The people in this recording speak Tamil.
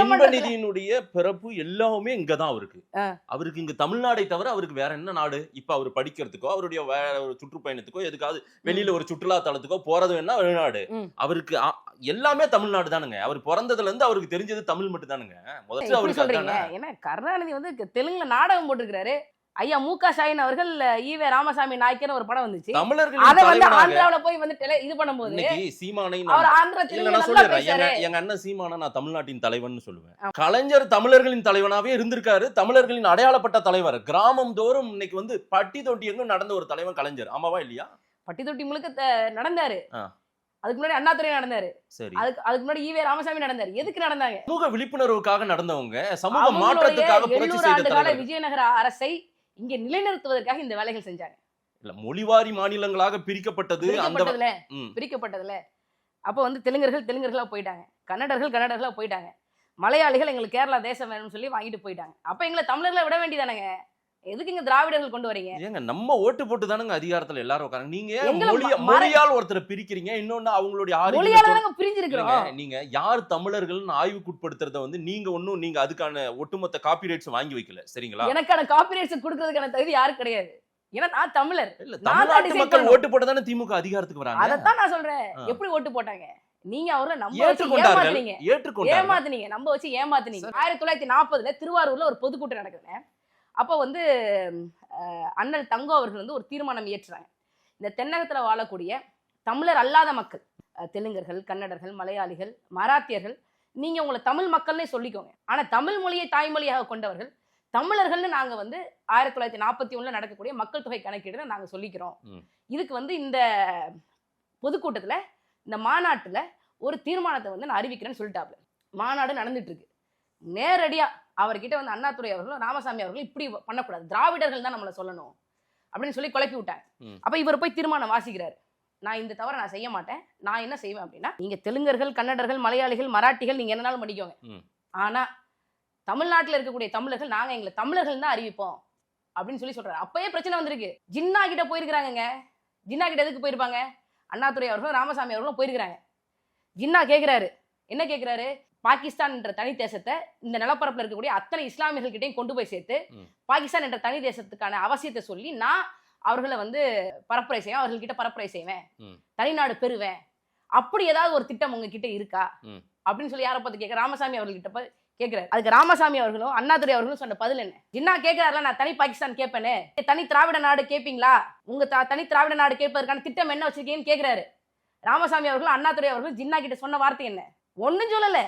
இன்பநிதியினுடைய பிறப்பு எல்லாமே இங்கதான் அவருக்கு. அவருக்கு இங்க தமிழ்நாடை தவிர அவருக்கு வேற என்ன நாடு? இப்ப அவர் படிக்கிறதுக்கோ, அவருடைய வேற ஒரு சுற்றுப்பயணத்துக்கோ, எதுக்காவது வெளியில ஒரு சுற்றுலா தலத்துக்கோ போறது வேணா வெளிநாடு. அவருக்கு எல்லாமே தமிழ்நாடு தானுங்க. அவர் பிறந்ததுல இருந்து அவருக்கு தெரிஞ்சது தமிழ் மட்டும் தானுங்க. முதல்ல அவருக்கு சொல்றீங்க. ஏன்னா கருணாநிதி வந்து தெலுங்குல நாடகம் போட்டிருக்காரு. ஐயா மூகா ஷாயின் அவர்கள் ஈவே ராமசாமி நாயக்கர் ஒரு படம் வந்துச்சு. அத வந்து ஆந்திராவுல போய் வந்து இது பண்ணும்போது இன்னைக்கு சீமானை அவர் ஆந்திரா தெலுங்குல நல்லா பேசுறாரு. எங்க அண்ணன் சீமானை நான் தமிழ்நாட்டின் தலைவன் சொல்லுவேன். கலைஞர் தமிழர்களின் தலைவனாவே இருந்திருக்காரு. தமிழர்களின் அடையாளப்பட்ட தலைவர். கிராமம் தோறும் இன்னைக்கு வந்து பட்டி தொட்டி எங்கும் நடந்த ஒரு தலைவன் கலைஞர். ஆமாவா இல்லையா? பட்டி தொட்டி முழுக்க நடந்தாரு. அதுக்கு முன்னாடி அண்ணாதுரை நடந்தாரு. சரி. அதுக்கு முன்னாடி ஈவே ராமசாமி நடந்தாரு. எதுக்கு நடந்தாங்க? சமூக விழிப்புணர்வுக்காக நடந்தவங்க, சமூக மாற்றத்துக்காக புரட்சி செய்த தலைவர். விஜயநகர அரசை இங்க நிலைநிறுத்துவதற்காக இந்த வேலைகள் செஞ்சாங்க. இல்ல மொழிவாரி மாநிலங்களாக பிரிக்கப்பட்டதுல அப்ப வந்து தெலுங்கர்களா போயிட்டாங்க, கன்னடர்களா போயிட்டாங்க, மலையாளிகள் எங்களுக்கு கேரளா தேசம் வேணும்னு சொல்லி வாங்கிட்டு போயிட்டாங்க. அப்ப எங்களை தமிழர்களை விட வேண்டியதானங்க. எதுக்கு இங்க திராவிடர்கள் கொண்டு வரீங்க? ஏங்க நம்ம ஓட்டு போட்டு தானங்க அதிகாரத்துல எல்லாரும் உட்கார்றாங்க. நீங்க மொழியால் ஒருத்தரை பிரிக்கிறீங்க, இன்னொன்னு அவங்களுடைய மொழியால பிரிஞ்சிருக்கிறோம். நீங்க யார் தமிழர்கள்னு ஆய்வுக்குட்படுத்துறத வந்து நீங்க அதுக்கான ஒட்டுமொத்த காப்பிரைட்ஸ் வாங்கி வைக்கல, சரிங்களா? எனக்கான காப்பிரைட்ஸ் கொடுக்கிறதுக்கான தகுதி யாருக்கு கிடையாது. ஏன்னா நான் தமிழர். இல்ல தமிழ்நாட்டு மக்கள் ஓட்டு போட்டு தானே திமுக அதிகாரத்துக்கு வராங்க. அதத்தான் நான் சொல்றேன். எப்படி ஓட்டு போட்டாங்க? நீங்க அவரை ஏமாத்துனீங்க, நம்ப வச்சு ஏமாத்துனீங்க. 1940 திருவாரூர்ல ஒரு பொதுக்கூட்டம் நடக்குதுங்க. அப்போ வந்து அண்ணல் தங்கோ அவர்கள் வந்து ஒரு தீர்மானம் இயற்றுறாங்க. இந்த தென்னகத்துல வாழக்கூடிய தமிழர் அல்லாத மக்கள், தெலுங்கர்கள், கன்னடர்கள், மலையாளிகள், மராத்தியர்கள், நீங்க உங்களை தமிழ் மக்கள்னே சொல்லிக்கோங்க. ஆனா தமிழ் மொழியை தாய்மொழியாக கொண்டவர்கள் தமிழர்கள்னு நாங்க வந்து 1941 நடக்கக்கூடிய மக்கள் தொகை கணக்கீடுல நாங்க சொல்லிக்கிறோம். இதுக்கு வந்து இந்த பொதுக்கூட்டத்துல, இந்த மாநாட்டுல ஒரு தீர்மானத்தை வந்து நான் அறிவிக்கிறேன்னு சொல்லிட்டாப்ல. மாநாடு நடந்துட்டு இருக்கு. நேரடியா அவர்கிட்ட வந்து அண்ணாதுரை அவர்களும் ராமசாமி அவர்களும் இப்படி பண்ணக்கூடாது, திராவிடர்கள் தான் நம்மளை சொல்லணும் அப்படின்னு சொல்லி குழப்பி விட்டாங்க. அப்ப இவர் போய் தீர்மானம் வாசிக்கிறாரு. நான் இந்த தவிர நான் செய்ய மாட்டேன். நான் என்ன செய்வேன் அப்படின்னா, நீங்க தெலுங்கர்கள், கன்னடர்கள், மலையாளிகள், மராட்டிகள் நீங்க என்னனாலும் பண்ணிக்கோங்க. ஆனா தமிழ்நாட்டில் இருக்கக்கூடிய தமிழர்கள் நாங்க எங்களை தமிழர்கள் தான் அறிவிப்போம் அப்படின்னு சொல்லி சொல்றாரு. அப்பயே பிரச்சனை வந்திருக்கு. ஜின்னா கிட்ட போயிருக்கிறாங்க. ஜின்னா கிட்ட எதுக்கு போயிருப்பாங்க? அண்ணாதுரை அவர்களும் ராமசாமி அவர்களும் போயிருக்கிறாங்க. ஜின்னா கேட்கிறாரு, என்ன கேட்கிறாரு? பாகிஸ்தான் என்ற தனி தேசத்தை இந்த நிலப்பரப்புல இருக்கக்கூடிய அத்தனை இஸ்லாமியர்கள் கிட்டையும் கொண்டு போய் சேர்த்து பாகிஸ்தான் என்ற தனி தேசத்துக்கான அவசியத்தை சொல்லி நான் அவர்களை வந்து பரப்புரை செய்வேன், அவர்கள்கிட்ட பரப்புரை செய்வேன், தனிநாடு பெறுவேன். அப்படி ஏதாவது ஒரு திட்டம் உங்ககிட்ட இருக்கா அப்படின்னு சொல்லி யாரை பார்த்து கேட்க? ராமசாமி அவர்கள்கிட்ட கேட்கிறாரு. அதுக்கு ராமசாமி அவர்களும் அண்ணாதுரை அவர்களும் சொன்ன பதில் என்ன? ஜின்னா கேட்கிறாருல, நான் தனி பாகிஸ்தான் கேட்பேன்னு, தனி திராவிட நாடு கேட்பீங்களா? உங்க தனி திராவிட நாடு கேட்பதற்கான திட்டம் என்ன வச்சிருக்கீங்கன்னு கேட்கிறாரு. ராமசாமி அவர்களும் அண்ணாதுரை அவர்களும் ஜின்னா கிட்ட சொன்ன வார்த்தை என்ன? ஒன்னும் சொல்லல.